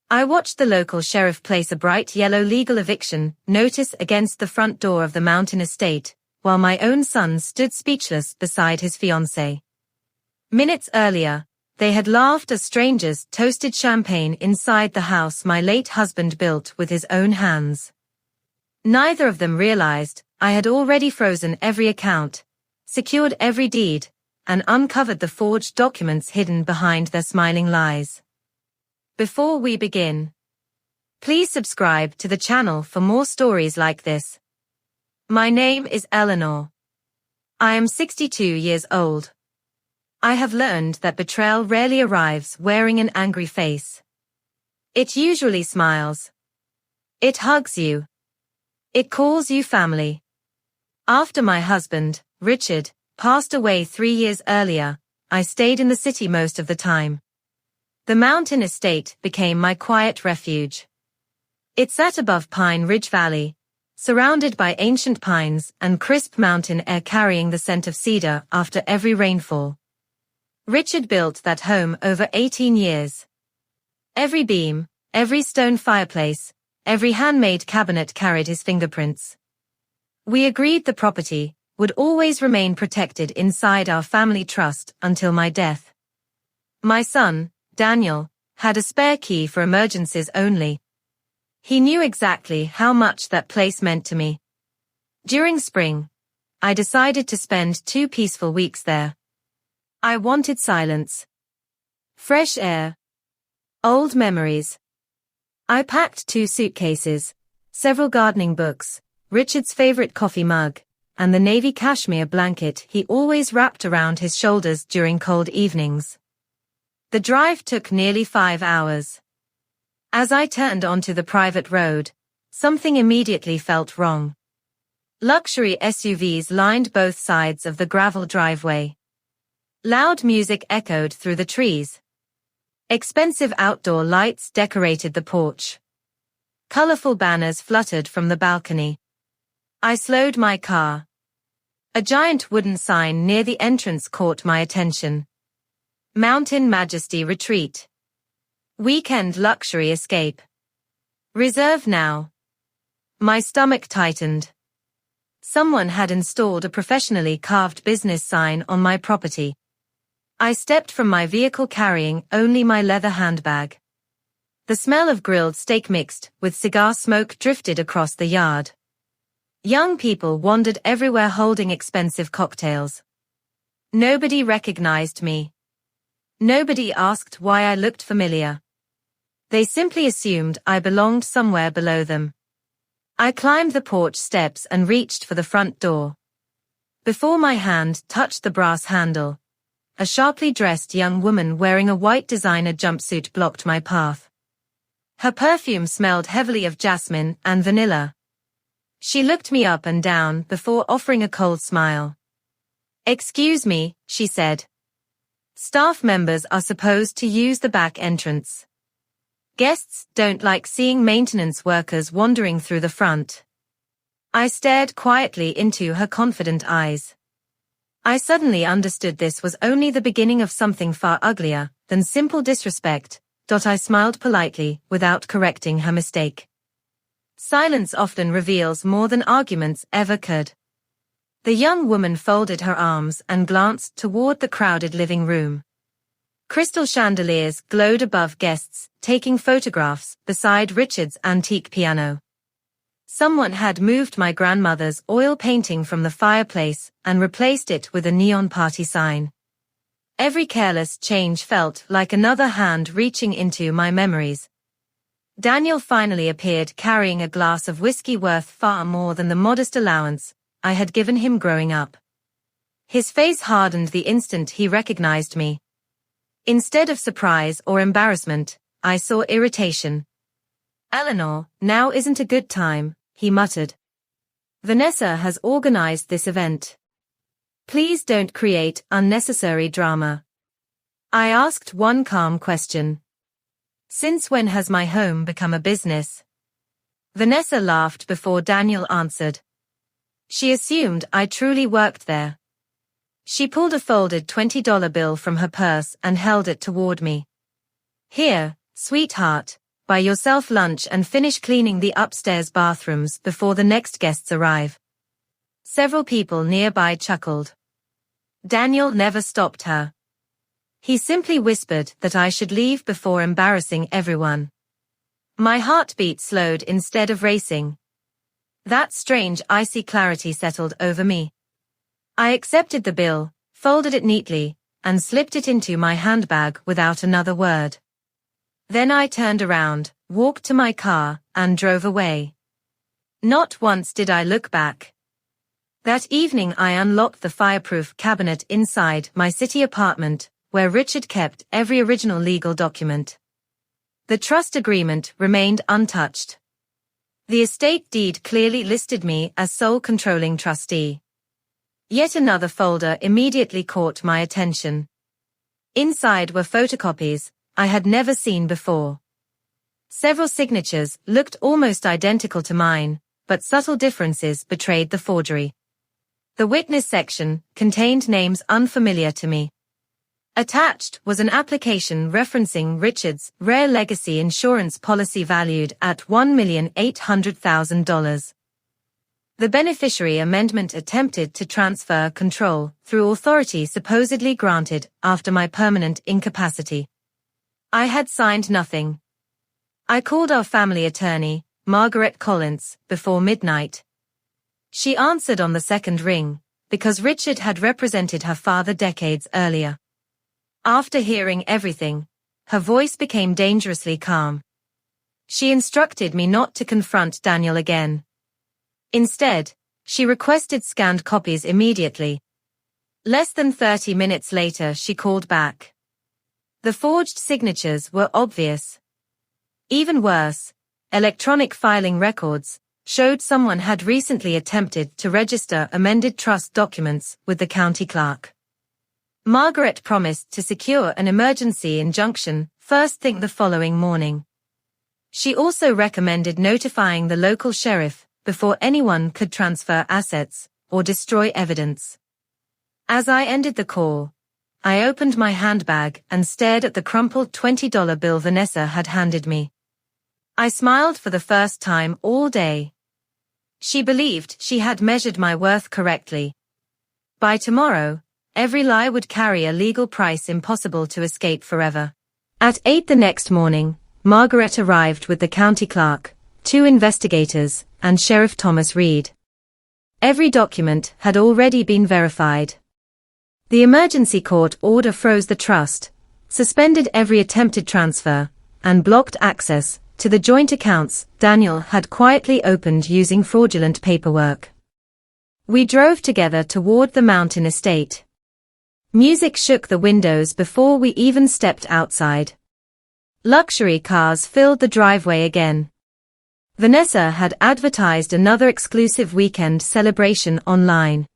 I watched the local sheriff place a bright yellow legal eviction notice against the front door of the mountain estate, while my own son stood speechless beside his fiancée. Minutes earlier, they had laughed as strangers toasted champagne inside the house my late husband built with his own hands. Neither of them realized I had already frozen every account, secured every deed, and uncovered the forged documents hidden behind their smiling lies. Before we begin, please subscribe to the channel for more stories like this. My name is Eleanor. I am 62 years old. I have learned that betrayal rarely arrives wearing an angry face. It usually smiles. It hugs you. It calls you family. After my husband, Richard, passed away 3 years earlier, I stayed in the city most of the time. The mountain estate became my quiet refuge. It sat above Pine Ridge Valley, surrounded by ancient pines and crisp mountain air carrying the scent of cedar after every rainfall. Richard built that home over 18 years. Every beam, every stone fireplace, every handmade cabinet carried his fingerprints. We agreed the property would always remain protected inside our family trust until my death. My son, Daniel, had a spare key for emergencies only. He knew exactly how much that place meant to me. During spring, I decided to spend 2 peaceful weeks there. I wanted silence, fresh air, old memories. I packed 2 suitcases, several gardening books, Richard's favorite coffee mug, and the navy cashmere blanket he always wrapped around his shoulders during cold evenings. The drive took nearly 5 hours. As I turned onto the private road, something immediately felt wrong. Luxury SUVs lined both sides of the gravel driveway. Loud music echoed through the trees. Expensive outdoor lights decorated the porch. Colorful banners fluttered from the balcony. I slowed my car. A giant wooden sign near the entrance caught my attention. Mountain Majesty Retreat. Weekend Luxury Escape. Reserve now. My stomach tightened. Someone had installed a professionally carved business sign on my property. I stepped from my vehicle carrying only my leather handbag. The smell of grilled steak mixed with cigar smoke drifted across the yard. Young people wandered everywhere holding expensive cocktails. Nobody recognized me. Nobody asked why I looked familiar. They simply assumed I belonged somewhere below them. I climbed the porch steps and reached for the front door. Before my hand touched the brass handle, a sharply dressed young woman wearing a white designer jumpsuit blocked my path. Her perfume smelled heavily of jasmine and vanilla. She looked me up and down before offering a cold smile. "Excuse me," she said. "Staff members are supposed to use the back entrance. Guests don't like seeing maintenance workers wandering through the front." I stared quietly into her confident eyes. I suddenly understood this was only the beginning of something far uglier than simple disrespect. I smiled politely without correcting her mistake. Silence often reveals more than arguments ever could. The young woman folded her arms and glanced toward the crowded living room. Crystal chandeliers glowed above guests, taking photographs beside Richard's antique piano. Someone had moved my grandmother's oil painting from the fireplace and replaced it with a neon party sign. Every careless change felt like another hand reaching into my memories. Daniel finally appeared carrying a glass of whiskey worth far more than the modest allowance I had given him growing up. His face hardened the instant he recognized me. Instead of surprise or embarrassment, I saw irritation. "Eleanor, now isn't a good time," he muttered. "Vanessa has organized this event. Please don't create unnecessary drama." I asked one calm question. "Since when has my home become a business?" Vanessa laughed before Daniel answered. She assumed I truly worked there. She pulled a folded $20 bill from her purse and held it toward me. "Here, sweetheart, buy yourself lunch and finish cleaning the upstairs bathrooms before the next guests arrive." Several people nearby chuckled. Daniel never stopped her. He simply whispered that I should leave before embarrassing everyone. My heartbeat slowed instead of racing. That strange icy clarity settled over me. I accepted the bill, folded it neatly, and slipped it into my handbag without another word. Then I turned around, walked to my car, and drove away. Not once did I look back. That evening I unlocked the fireproof cabinet inside my city apartment, where Richard kept every original legal document. The trust agreement remained untouched. The estate deed clearly listed me as sole controlling trustee. Yet another folder immediately caught my attention. Inside were photocopies I had never seen before. Several signatures looked almost identical to mine, but subtle differences betrayed the forgery. The witness section contained names unfamiliar to me. Attached was an application referencing Richard's rare legacy insurance policy valued at $1,800,000. The beneficiary amendment attempted to transfer control through authority supposedly granted after my permanent incapacity. I had signed nothing. I called our family attorney, Margaret Collins, before midnight. She answered on the second ring, because Richard had represented her father decades earlier. After hearing everything, her voice became dangerously calm. She instructed me not to confront Daniel again. Instead, she requested scanned copies immediately. Less than 30 minutes later she called back. The forged signatures were obvious. Even worse, electronic filing records showed someone had recently attempted to register amended trust documents with the county clerk. Margaret promised to secure an emergency injunction first thing the following morning. She also recommended notifying the local sheriff before anyone could transfer assets or destroy evidence. As I ended the call, I opened my handbag and stared at the crumpled $20 bill Vanessa had handed me. I smiled for the first time all day. She believed she had measured my worth correctly. By tomorrow, every lie would carry a legal price impossible to escape forever. At 8 the next morning, Margaret arrived with the county clerk, 2 investigators, and Sheriff Thomas Reed. Every document had already been verified. The emergency court order froze the trust, suspended every attempted transfer, and blocked access to the joint accounts Daniel had quietly opened using fraudulent paperwork. We drove together toward the mountain estate. Music shook the windows before we even stepped outside. Luxury cars filled the driveway again. Vanessa had advertised another exclusive weekend celebration online.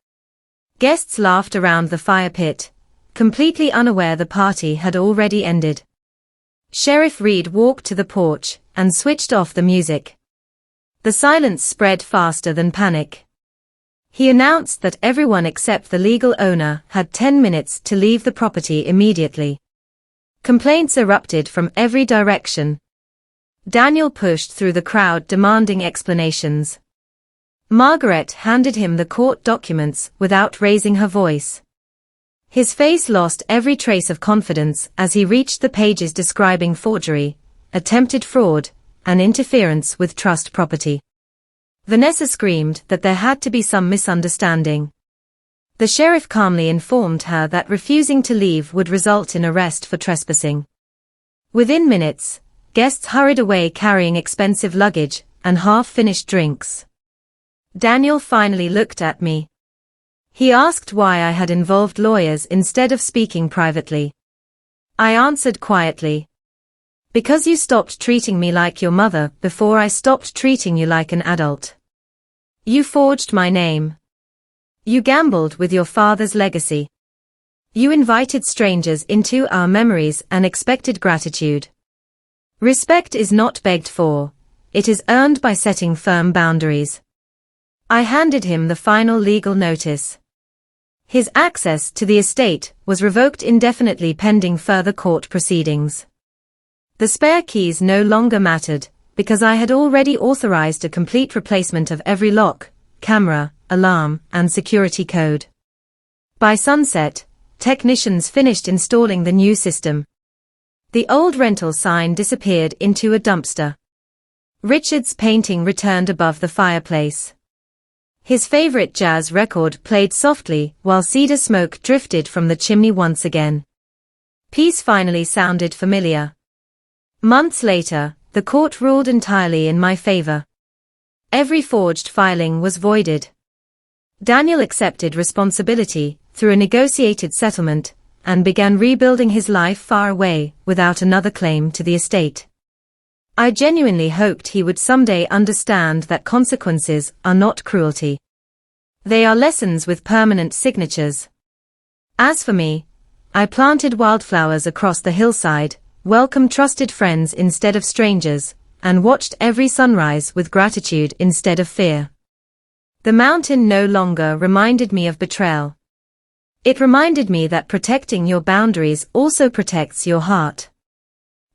Guests laughed around the fire pit, completely unaware the party had already ended. Sheriff Reed walked to the porch and switched off the music. The silence spread faster than panic. He announced that everyone except the legal owner had 10 minutes to leave the property immediately. Complaints erupted from every direction. Daniel pushed through the crowd demanding explanations. Margaret handed him the court documents without raising her voice. His face lost every trace of confidence as he reached the pages describing forgery, attempted fraud, and interference with trust property. Vanessa screamed that there had to be some misunderstanding. The sheriff calmly informed her that refusing to leave would result in arrest for trespassing. Within minutes, guests hurried away carrying expensive luggage and half-finished drinks. Daniel finally looked at me. He asked why I had involved lawyers instead of speaking privately. I answered quietly. Because you stopped treating me like your mother before I stopped treating you like an adult. You forged my name. You gambled with your father's legacy. You invited strangers into our memories and expected gratitude. Respect is not begged for, it is earned by setting firm boundaries. I handed him the final legal notice. His access to the estate was revoked indefinitely pending further court proceedings. The spare keys no longer mattered, because I had already authorized a complete replacement of every lock, camera, alarm, and security code. By sunset, technicians finished installing the new system. The old rental sign disappeared into a dumpster. Richard's painting returned above the fireplace. His favorite jazz record played softly while cedar smoke drifted from the chimney once again. Peace finally sounded familiar. Months later, the court ruled entirely in my favor. Every forged filing was voided. Daniel accepted responsibility through a negotiated settlement and began rebuilding his life far away without another claim to the estate. I genuinely hoped he would someday understand that consequences are not cruelty. They are lessons with permanent signatures. As for me, I planted wildflowers across the hillside, welcomed trusted friends instead of strangers, and watched every sunrise with gratitude instead of fear. The mountain no longer reminded me of betrayal. It reminded me that protecting your boundaries also protects your heart.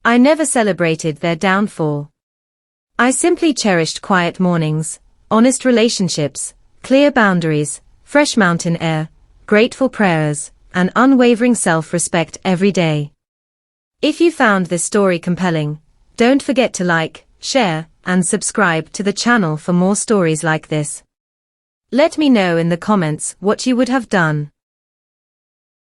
I never celebrated their downfall. I simply cherished quiet mornings, honest relationships, clear boundaries, fresh mountain air, grateful prayers, and unwavering self-respect every day. If you found this story compelling, don't forget to like, share, and subscribe to the channel for more stories like this. Let me know in the comments what you would have done.